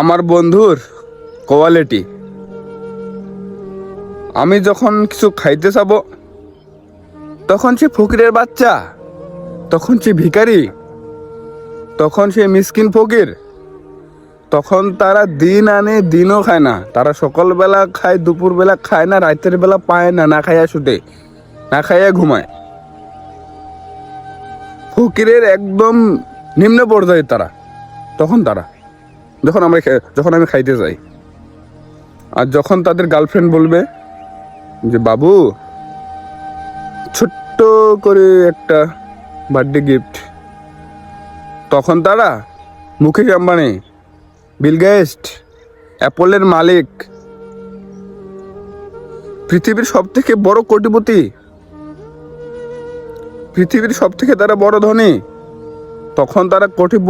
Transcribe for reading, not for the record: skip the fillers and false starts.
আমার বন্ধুর কোয়ালিটি। আমি যখন কিছু খাইতে চাবো তখন সে ফকিরের বাচ্চা, তখন সে ভিখারি, তখন সে মিসকিন ফকির, তখন তারা দিন আনে দিনও খায় না। তারা সকালবেলা খায়, দুপুরবেলা খায় না, রাতের বেলা পায় না, না খাইয়া শুতে, না খাইয়া ঘুমায়। ফকিরের একদম নিম্ন পর্যায়ে তারা। তারা যখন আমি খাইতে যাই, আর যখন তাদের গার্লফ্রেন্ড বলবে যে বাবু ছোট্ট করে একটা বার্থডে গিফট, তখন তারা মুকেশ আম্বানি, বিল গেটস, অ্যাপলের মালিক, পৃথিবীর সব থেকে বড় কোটিপতি, পৃথিবীর সব থেকে তারা বড় ধনী, তখন তারা কোটি